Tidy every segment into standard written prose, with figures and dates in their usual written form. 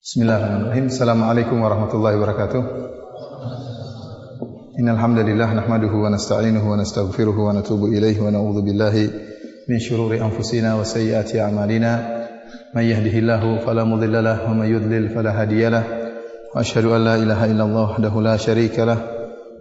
Bismillahirrahmanirrahim. Assalamualaikum warahmatullahi wabarakatuh. Innal hamdalillah nahmaduhu wa nasta'inuhu wa nastaghfiruhu wa natubu ilaihi wa na'udzu billahi min shururi anfusina wa sayyiati a'malina. May yahdihillahu fala mudilla lahu wa may yudlil fala hadiya lahu. Wa asyhadu an la ilaha illallah wahdahu la syarika lahu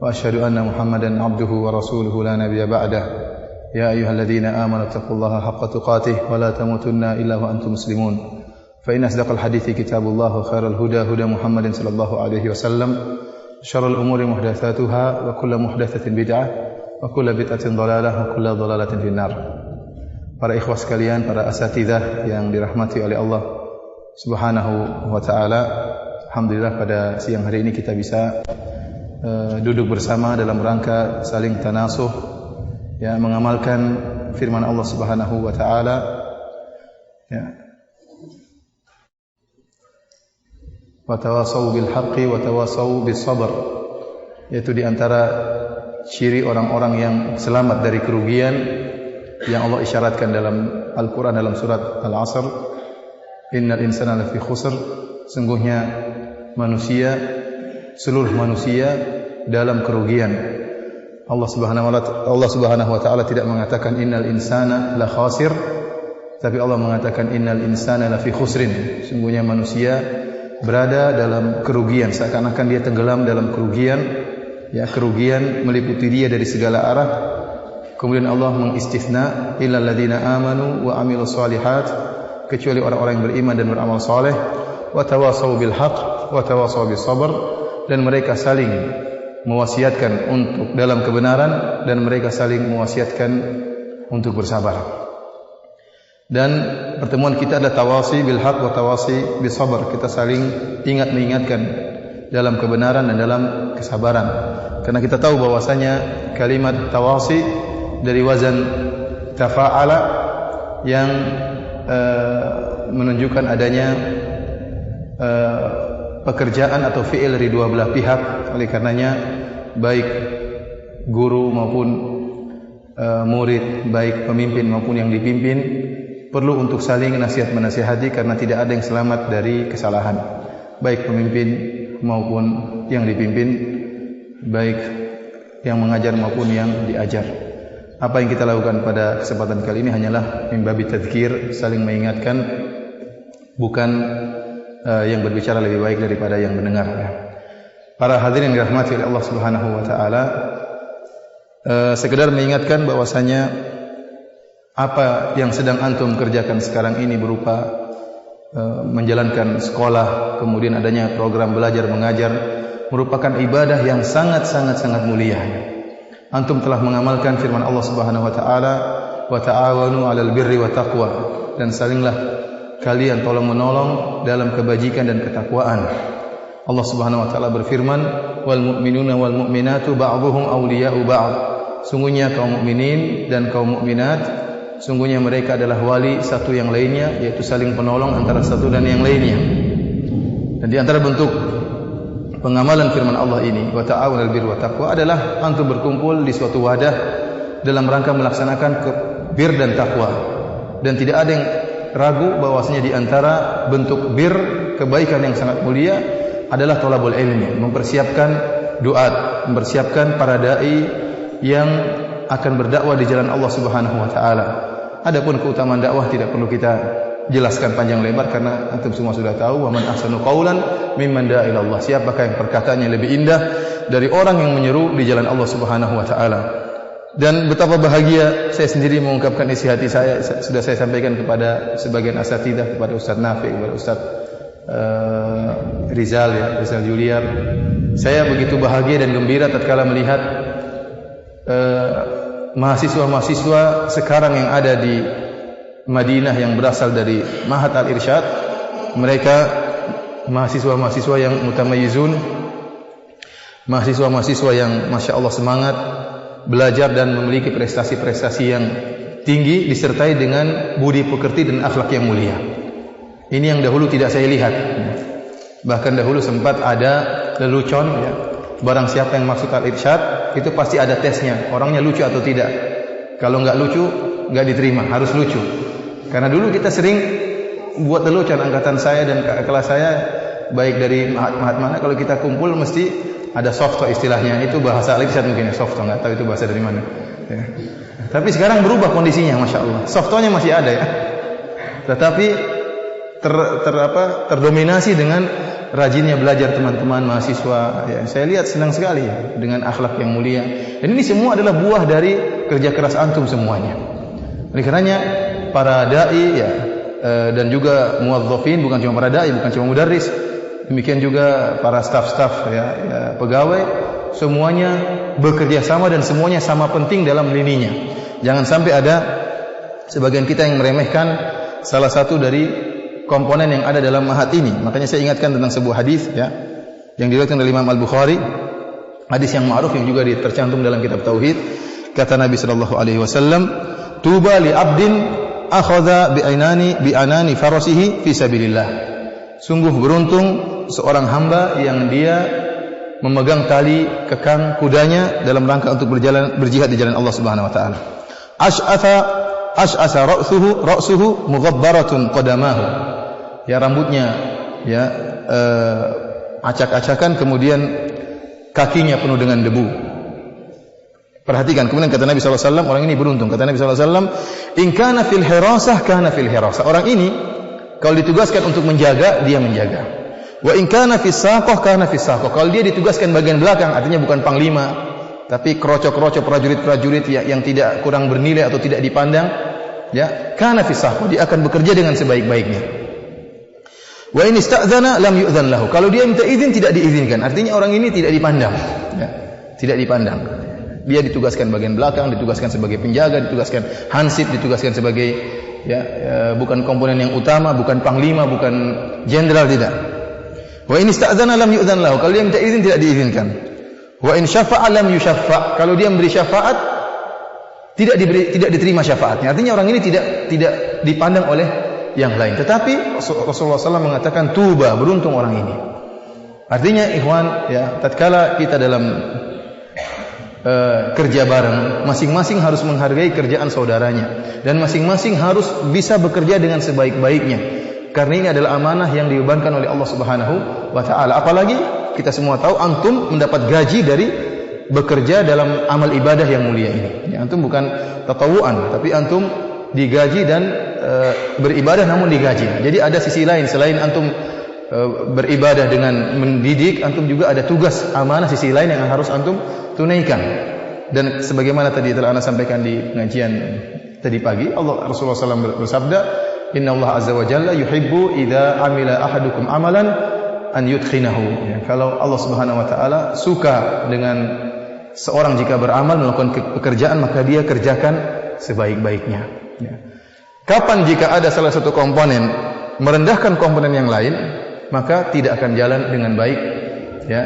wa asyhadu anna Muhammadan 'abduhu wa rasuluhu la nabiyya ba'dah. Ya ayyuhalladzina amanu taqullaha haqqa tuqatih wa la tamutunna illa wa antum muslimun. فإن أصدق الحديث كتاب الله وخير الهدى هدى محمد صلى الله عليه وسلم شر الأمور محدثاتها وكل محدثة بدعة وكل بدعة ضلالة وكل ضلالة في النار. Para ikhwah sekalian, para asatidzah yang dirahmati oleh Allah Subhanahu wa taala, alhamdulillah pada siang hari ini kita bisa duduk bersama dalam rangka saling tanasuh, ya, mengamalkan firman Allah Subhanahu wa taala, ya, wa tawassaw bil haqqi wa tawassaw bis sabr, yaitu di antara ciri orang-orang yang selamat dari kerugian yang Allah isyaratkan dalam Al-Qur'an dalam surat Al-'Asr, innal insana lafi khusr, sungguhnya manusia, seluruh manusia dalam kerugian. Allah Subhanahu wa taala tidak mengatakan innal insana la khasir, tapi Allah mengatakan innal insana lafi khusrin, sungguhnya manusia berada dalam kerugian, seakan-akan dia tenggelam dalam kerugian, ya, kerugian meliputi dia dari segala arah. Kemudian Allah mengistisna illal ladzina amanu wa amilus shalihat, kecuali orang-orang yang beriman dan beramal saleh, wa tawassaw bil haqq wa tawassaw bis sabr, dan mereka saling mewasiatkan untuk dalam kebenaran dan mereka saling mewasiatkan untuk bersabar. Dan pertemuan kita adalah tawasi bil haq wa tawasi bis sabr. Kita saling mengingatkan dalam kebenaran dan dalam kesabaran. Karena kita tahu bahwasanya kalimat tawasi dari wazan tafa'ala yang menunjukkan adanya pekerjaan atau fi'il dari dua belah pihak. Oleh karenanya baik guru maupun murid, baik pemimpin maupun yang dipimpin, perlu untuk saling nasihat menasihati, karena tidak ada yang selamat dari kesalahan, baik pemimpin maupun yang dipimpin, baik yang mengajar maupun yang diajar. Apa yang kita lakukan pada kesempatan kali ini hanyalah mimbabi tadzkir, saling mengingatkan, bukan yang berbicara lebih baik daripada yang mendengar. Para hadirin yang dirahmati oleh Allah Subhanahu wa taala, sekedar mengingatkan bahwasanya apa yang sedang antum kerjakan sekarang ini berupa menjalankan sekolah, kemudian adanya program belajar mengajar, merupakan ibadah yang sangat mulia. Antum telah mengamalkan firman Allah Subhanahu wa taala, wa ta'awanu 'alal birri wa taqwa, dan salinglah kalian tolong menolong dalam kebajikan dan ketakwaan. Allah Subhanahu wa taala berfirman, wal mu'minuna wal mu'minatu ba'dhuhum awliya'u ba'd. Sungguhnya kaum mukminin dan kaum mukminat, sungguhnya mereka adalah wali satu yang lainnya, yaitu saling penolong antara satu dan yang lainnya. Dan di antara bentuk pengamalan firman Allah ini, wa ta'awunal birri wa taqwa, adalah antum berkumpul di suatu wadah dalam rangka melaksanakan bir dan takwa. Dan tidak ada yang ragu bahwasanya di antara bentuk bir, kebaikan yang sangat mulia, adalah thalabul ilmi, mempersiapkan duat, mempersiapkan para dai yang akan berdakwah di jalan Allah Subhanahu wa taala. Adapun keutamaan dakwah tidak perlu kita jelaskan panjang lebar, karena antum semua sudah tahu, wa man ahsanu qaulan mimman da'a ila Allah. Siapakah yang perkataannya lebih indah dari orang yang menyeru di jalan Allah Subhanahu wa taala. Dan betapa bahagia saya sendiri mengungkapkan isi hati saya, sudah saya sampaikan kepada sebagian asatidzah, kepada Ustaz Nafi, kepada Ustaz Rizal Juliar. Saya begitu bahagia dan gembira tatkala melihat mahasiswa-mahasiswa sekarang yang ada di Madinah yang berasal dari Ma'had Al-Irsyad. Mereka mahasiswa-mahasiswa yang mutamayyizun, mahasiswa-mahasiswa yang Masya Allah semangat belajar dan memiliki prestasi-prestasi yang tinggi disertai dengan budi pekerti dan akhlak yang mulia. Ini yang dahulu tidak saya lihat. Bahkan dahulu sempat ada lelucon, ya. Barang siapa yang masuk al-irsyad itu pasti ada tesnya, orangnya lucu atau tidak. Kalau nggak lucu, nggak diterima, harus lucu. Karena dulu kita sering buat lelucon, angkatan saya dan kelas saya, baik dari mahat mana, kalau kita kumpul mesti ada softo istilahnya. Itu bahasa al-irsyad mungkin ya, softo, nggak tahu itu bahasa dari mana. Ya. Tapi sekarang berubah kondisinya, masya Allah. Softonya masih ada ya, tetapi terdominasi dengan rajinnya belajar teman-teman mahasiswa. Ya, saya lihat senang sekali ya, dengan akhlak yang mulia. Dan ini semua adalah buah dari kerja keras antum semuanya. Oleh karenanya para dai ya, dan juga muwadzafin, bukan cuma para dai, bukan cuma mudarris, demikian juga para staf-staf ya, pegawai, semuanya bekerja sama dan semuanya sama penting dalam lininya. Jangan sampai ada sebagian kita yang meremehkan salah satu dari komponen yang ada dalam mahat ini. Makanya saya ingatkan tentang sebuah hadis ya, yang diriwayatkan oleh Imam Al-Bukhari, hadis yang ma'ruf yang juga tercantum dalam kitab tauhid. Kata Nabi sallallahu alaihi wasallam, "Tuba li 'abdin akhadha bi anani farasihi fi sabilillah." Sungguh beruntung seorang hamba yang dia memegang tali kekang kudanya dalam rangka untuk berjihad di jalan Allah Subhanahu wa taala. Ash'asa ra'suhu mughabbaratun qadamahu. Ya, rambutnya ya acak-acakan, kemudian kakinya penuh dengan debu. Perhatikan, kemudian kata Nabi SAW, orang ini beruntung. Kata Nabi SAW, in kana fil hirasah kana fil hirasah. Orang ini kalau ditugaskan untuk menjaga, dia menjaga. Wa in kana fis saqah kana fis saqah. Kalau dia ditugaskan bagian belakang, artinya bukan panglima, tapi kroco-kroco prajurit-prajurit yang tidak kurang bernilai atau tidak dipandang, ya, kana fis saqah, dia akan bekerja dengan sebaik-baiknya. Wa in ista'dzana lam yu'dzan lahu. Kalau dia minta izin tidak diizinkan. Artinya orang ini tidak dipandang. Ya, tidak dipandang. Dia ditugaskan bagian belakang, ditugaskan sebagai penjaga, ditugaskan hansip, ditugaskan sebagai bukan komponen yang utama, bukan panglima, bukan jenderal, tidak. Wa in ista'dzana lam yu'dzan lahu. Kalau dia minta izin tidak diizinkan. Wa in syafa'a lam yusyaffa. Kalau dia memberi syafaat tidak diterima syafaatnya. Artinya orang ini tidak dipandang oleh yang lain. Tetapi Rasulullah SAW mengatakan tuba, beruntung orang ini. Artinya ikhwan ya, tatkala kita dalam kerja bareng, masing-masing harus menghargai kerjaan saudaranya dan masing-masing harus bisa bekerja dengan sebaik-baiknya. Karena ini adalah amanah yang dibebankan oleh Allah Subhanahu wa taala. Apalagi kita semua tahu antum mendapat gaji dari bekerja dalam amal ibadah yang mulia ini. Ya, antum bukan tatawuan, tapi antum digaji dan beribadah namun digaji. Jadi ada sisi lain selain antum beribadah dengan mendidik, antum juga ada tugas amanah sisi lain yang harus antum tunaikan. Dan sebagaimana tadi telah Anda sampaikan di pengajian tadi pagi, Rasulullah SAW bersabda, Inna Allah Azza wa Jalla yuhibbu idza amila ahadukum amalan an yudkhinahu. Ya, kalau Allah Subhanahu wa taala suka dengan seorang jika beramal melakukan pekerjaan maka dia kerjakan sebaik-baiknya. Ya. Kapan jika ada salah satu komponen merendahkan komponen yang lain, maka tidak akan jalan dengan baik ya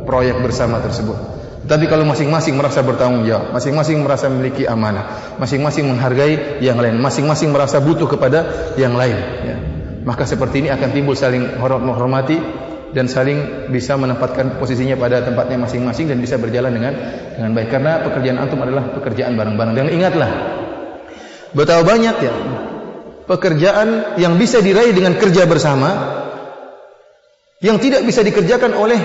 proyek bersama tersebut. Tapi kalau masing-masing merasa bertanggung jawab, masing-masing merasa memiliki amanah, masing-masing menghargai yang lain, masing-masing merasa butuh kepada yang lain, ya, maka seperti ini akan timbul saling menghormati dan saling bisa menempatkan posisinya pada tempatnya masing-masing dan bisa berjalan dengan baik. Karena pekerjaan antum adalah pekerjaan bareng-bareng. Dan ingatlah, betapa banyak ya pekerjaan yang bisa diraih dengan kerja bersama yang tidak bisa dikerjakan oleh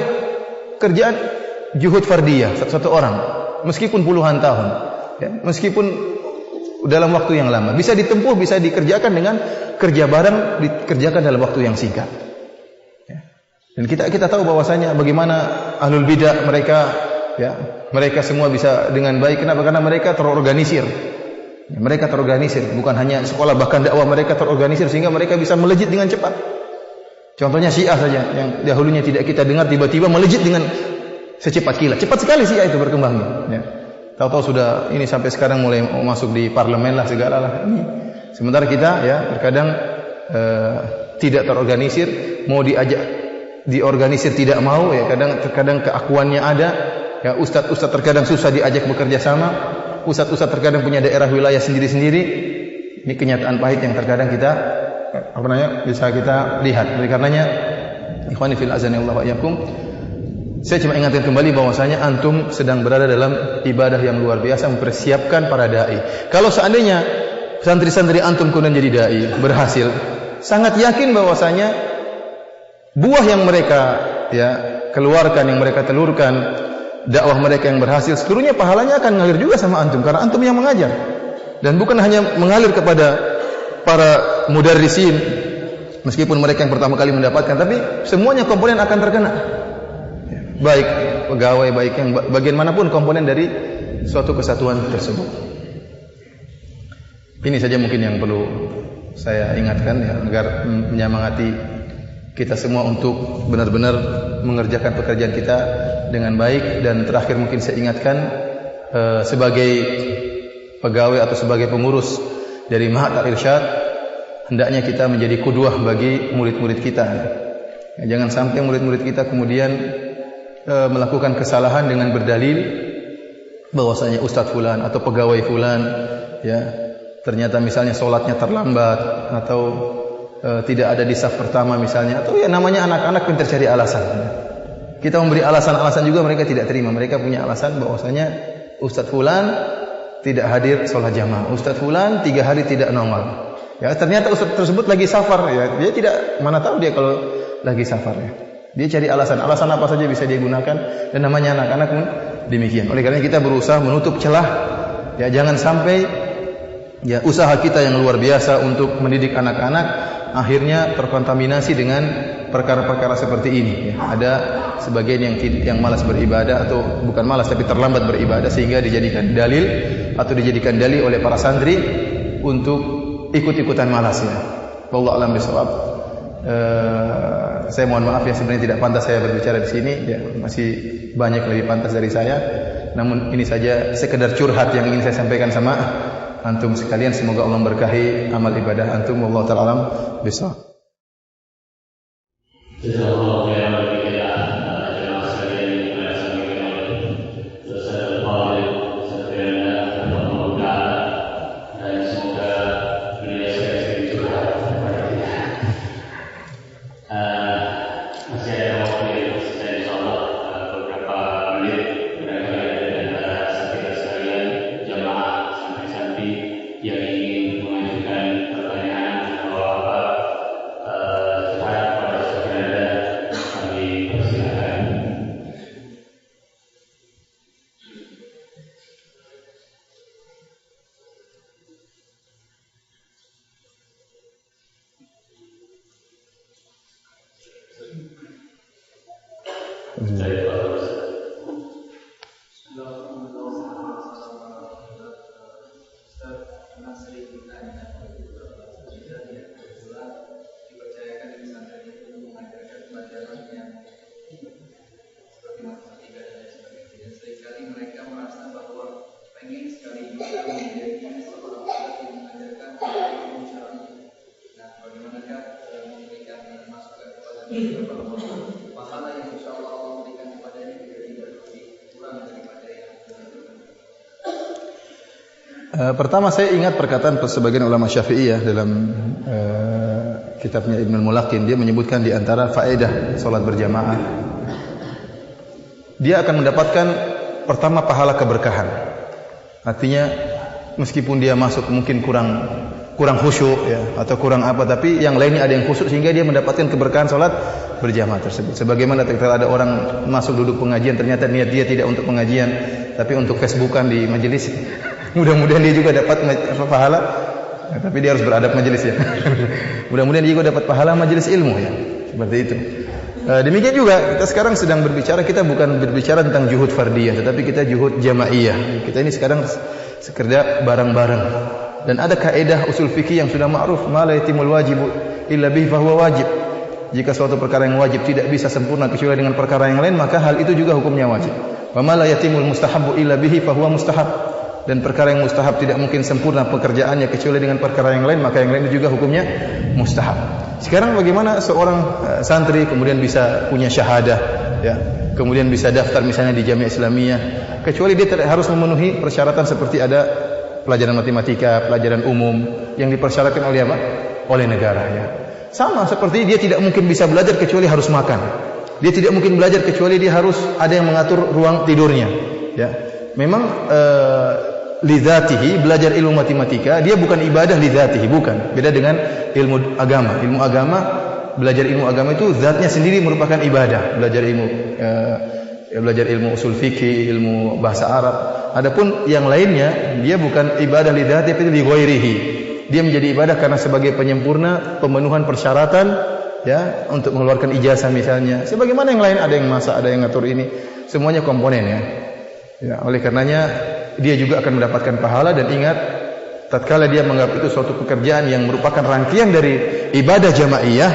kerjaan juhud fardiyah satu orang, meskipun puluhan tahun, ya, meskipun dalam waktu yang lama, bisa ditempuh, bisa dikerjakan dengan kerja bareng, dikerjakan dalam waktu yang singkat. Ya. Dan kita tahu bahwasanya bagaimana ahlul bidah mereka semua bisa dengan baik. Kenapa? Karena mereka terorganisir. Ya, mereka terorganisir, bukan hanya sekolah, bahkan dakwah mereka terorganisir sehingga mereka bisa melejit dengan cepat. Contohnya Syiah saja yang dahulunya tidak kita dengar tiba-tiba melejit dengan secepat kilat. Cepat sekali Syiah itu berkembangnya. Ya. Tahu-tahu sudah ini sampai sekarang mulai masuk di parlemen lah segala lah. Ini. Sementara kita ya terkadang tidak terorganisir, mau diajak diorganisir tidak mau ya, terkadang keakuannya ada. Ya, ustaz terkadang susah diajak bekerja sama. Ustaz-ustaz terkadang punya daerah wilayah sendiri-sendiri. Ini kenyataan pahit yang terkadang kita bisa kita lihat. Oleh karenanya, ikhwani fil azani Allah wa iyyakum, saya cuma ingatkan kembali bahwasanya antum sedang berada dalam ibadah yang luar biasa, mempersiapkan para dai. Kalau seandainya santri-santri antum kemudian jadi dai, berhasil, sangat yakin bahwasanya buah yang mereka keluarkan, yang mereka telurkan, dakwah mereka yang berhasil, seluruhnya pahalanya akan mengalir juga sama antum, karena antum yang mengajar. Dan bukan hanya mengalir kepada para mudarrisin, meskipun mereka yang pertama kali mendapatkan, tapi semuanya komponen akan terkena. Baik pegawai, baik yang bagian manapun komponen dari suatu kesatuan tersebut. Ini saja mungkin yang perlu saya ingatkan agar menyemangati kita semua untuk benar-benar mengerjakan pekerjaan kita dengan baik. Dan terakhir mungkin saya ingatkan, sebagai pegawai atau sebagai pengurus dari Ma'had Al-Irsyad, hendaknya kita menjadi qudwah bagi murid-murid kita. Jangan sampai murid-murid kita kemudian melakukan kesalahan dengan berdalil bahwasanya ustaz fulan atau pegawai fulan ternyata misalnya sholatnya terlambat atau tidak ada di saf pertama misalnya, atau namanya anak-anak pintar cari alasan. Kita memberi alasan-alasan juga mereka tidak terima. Mereka punya alasan bahwasanya ustaz fulan tidak hadir sholat jamaah, ustaz fulan 3 hari tidak nongol. Ternyata ustaz tersebut lagi safar, dia tidak, mana tahu dia kalau lagi safar. Dia cari alasan apa saja bisa dia gunakan, dan namanya anak-anak pun demikian. Oleh karena kita berusaha menutup celah, jangan sampai usaha kita yang luar biasa untuk mendidik anak-anak akhirnya terkontaminasi dengan perkara-perkara seperti ini. Ada sebagian yang malas beribadah, atau bukan malas tapi terlambat beribadah, sehingga dijadikan dalil atau dijadikan dalil oleh para santri untuk ikut-ikutan malas. Wallahu a'lam bishawab. Saya mohon maaf sebenarnya tidak pantas saya berbicara di sini, masih banyak lebih pantas dari saya. Namun ini saja sekedar curhat yang ingin saya sampaikan sama antum sekalian. Semoga Allah memberkahi amal ibadah antum. Wallahu ta'ala alam bishawab. Pertama saya ingat perkataan sebagian ulama Syafi'iyah dalam kitabnya Ibnul Mulaqin. Dia menyebutkan di antara faedah salat berjamaah, dia akan mendapatkan pertama pahala keberkahan. Artinya meskipun dia masuk mungkin kurang khusyuk atau kurang apa, tapi yang lainnya ada yang khusyuk sehingga dia mendapatkan keberkahan salat berjamaah tersebut. Sebagaimana ketika ada orang masuk duduk pengajian, ternyata niat dia tidak untuk pengajian tapi untuk Facebookan di majelis. Mudah-mudahan dia juga dapat pahala, tapi dia harus beradab majelis Mudah-mudahan dia juga dapat pahala majelis ilmu seperti itu. Demikian juga kita sekarang sedang berbicara, kita bukan berbicara tentang juhud fardiyah, tetapi kita juhud jamaiyah. Kita ini sekarang sekedar bareng-bareng. Dan ada kaidah usul fikih yang sudah ma'ruf, ma la yatimul wajibu illa bihi fa huwa wajib. Jika suatu perkara yang wajib tidak bisa sempurna kecuali dengan perkara yang lain, maka hal itu juga hukumnya wajib. Wa ma la yatimul mustahabbu illa bihi fa huwa mustahab. Dan perkara yang mustahab tidak mungkin sempurna pekerjaannya kecuali dengan perkara yang lain, maka yang lain itu juga hukumnya mustahab. Sekarang bagaimana seorang santri kemudian bisa punya syahadah ya. Kemudian bisa daftar misalnya di Jamiah Islamiyah, kecuali dia harus memenuhi persyaratan seperti ada pelajaran matematika, pelajaran umum yang dipersyaratkan oleh apa? Oleh negara, ya. Sama seperti dia tidak mungkin bisa belajar kecuali harus makan. Dia tidak mungkin belajar kecuali dia harus ada yang mengatur ruang tidurnya, ya. Memang lidzatihi, belajar ilmu matematika dia bukan ibadah lidzatihi, bukan. Beda dengan ilmu agama. Ilmu agama, belajar ilmu agama itu zatnya sendiri merupakan ibadah. Belajar ilmu usul fikih, ilmu bahasa Arab. Adapun yang lainnya dia bukan ibadah lidzatihi tapi li ghairihi. Dia menjadi ibadah karena sebagai penyempurna pemenuhan persyaratan, ya, untuk mengeluarkan ijazah misalnya. Sebagaimana yang lain, ada yang masak, ada yang ngatur ini, semuanya komponen, ya. Ya, oleh karenanya dia juga akan mendapatkan pahala. Dan ingat, tatkala dia menganggap itu suatu pekerjaan yang merupakan rangkaian dari ibadah jamaiyah,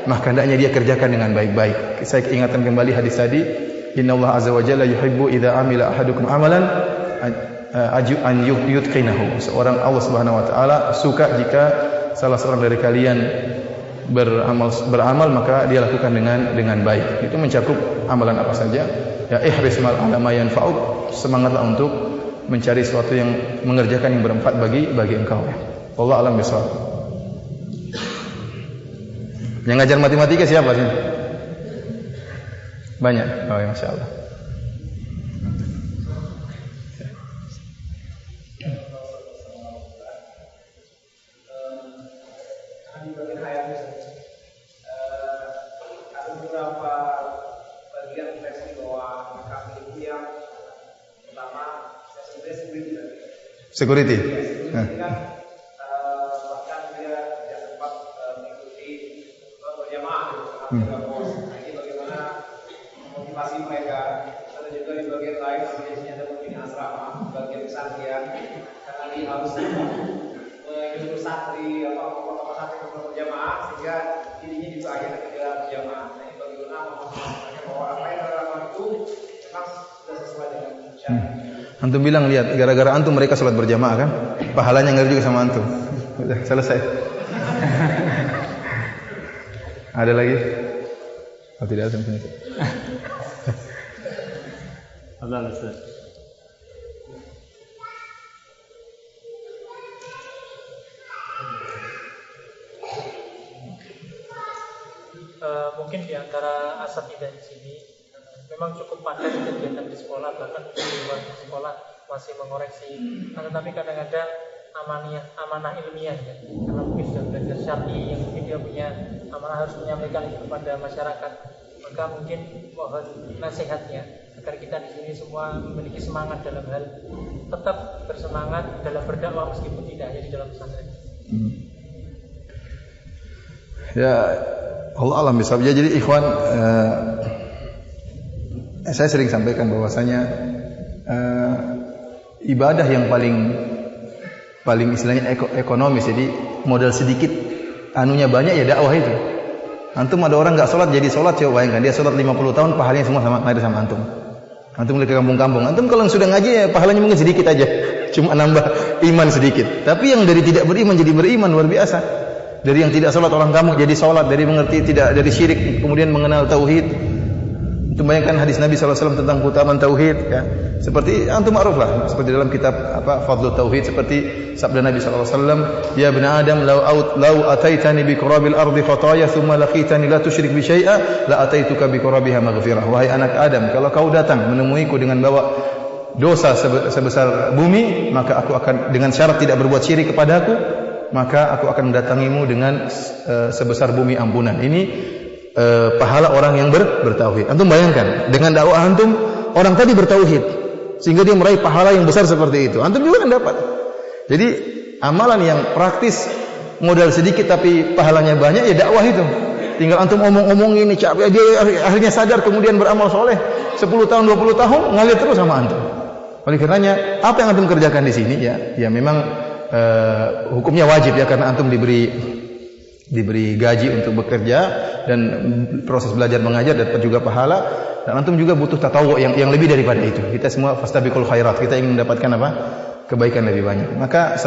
maka hendaknya dia kerjakan dengan baik-baik. Saya ingatkan kembali hadis tadi, innallaha azza wa jalla yuhibbu idza amila ahadukum amalan an yutqinahu. Seorang Allah Subhanahu wa taala suka jika salah seorang dari kalian beramal maka dia lakukan dengan baik. Itu mencakup amalan apa saja. Ya, ihris mal ala ma yanfa'uk. Semangatlah untuk mencari sesuatu yang mengerjakan yang bermanfaat bagi engkau. Wallahu a'lam bishawab. Yang ngajar matematika siapa sih? Banyak. Oh, ya, Masya Allah. Security. Bahkan dia tidak sempat mengikuti berjamaah. Ini bagaimana motivasi mereka? Atau juga di bagian lain, biasanya ada mungkin asrama, bagian pesantren, karena dia harus menyuruh santri atau santri untuk berjamaah, sehingga dirinya juga akhirnya tidak berjamaah. Nah, ini bagaimana memastikan bahwa apa yang dilakukan itu memang sudah sesuai dengan syariat. Antum bilang, lihat, gara-gara antum mereka sholat berjamaah kan? Pahalanya ngaruh juga sama antum. Sudah selesai. Ada lagi? Oh, tidak ada. Allah Ustaz. Mungkin di antara asatidzah di sini memang cukup padat kegiatan di sekolah, bahkan di luar sekolah masih mengoreksi. Tetapi kadang-kadang amanah ilmiah, ya. Karena mungkin sudah belajar syar'i yang mungkin dia punya amanah harus menyampaikan itu kepada masyarakat. Maka mungkin mohon nasihatnya agar kita di sini semua memiliki semangat dalam hal tetap bersemangat dalam berdakwah meskipun tidak hanya di dalam pesantren. Ya, Allah alam bisa. Jadi ikhwan, saya sering sampaikan bahwasanya ibadah yang paling istilahnya ekonomis, jadi modal sedikit anunya banyak, ya dakwah itu. Antum ada orang enggak salat jadi salat, coba bayangkan dia salat 50 tahun pahalanya semua sama antum. Antum ke kampung-kampung. Antum kalau sudah ngaji ya pahalanya mungkin sedikit aja. Cuma nambah iman sedikit. Tapi yang dari tidak beriman jadi beriman luar biasa. Dari yang tidak salat orang kamu jadi salat, dari mengerti tidak dari syirik kemudian mengenal tauhid. Itu bayangkan hadis Nabi SAW tentang keutamaan tauhid, ya. Seperti antum ma'ruf lah, seperti dalam kitab Fadlul Tauhid, seperti sabda Nabi SAW, ya ibn Adam law ataitani bi qurabil ardi khataya thumma laqitani la tusyrik bi syai'a la ataituka bi qurabiha maghfirah. Wahai anak Adam, kalau kau datang menemuiku dengan bawa dosa sebesar bumi, maka aku akan dengan syarat tidak berbuat syirik kepadaku, maka aku akan mendatangimu dengan sebesar bumi ampunan. Ini pahala orang yang bertauhid. Antum bayangkan, dengan dakwah antum orang tadi bertauhid sehingga dia meraih pahala yang besar seperti itu. Antum juga akan dapat. Jadi amalan yang praktis modal sedikit tapi pahalanya banyak, ya dakwah itu. Tinggal antum omong-omong ini capek, dia akhirnya sadar kemudian beramal soleh 10 tahun 20 tahun ngalir terus sama antum. Oleh karenanya apa yang antum kerjakan di sini, ya memang hukumnya wajib, ya, karena antum diberi gaji untuk bekerja dan proses belajar mengajar dapat juga pahala, dan antum juga butuh tatawwu yang lebih daripada itu. Kita semua fastabiqul khairat, kita ingin mendapatkan apa? Kebaikan lebih banyak. Maka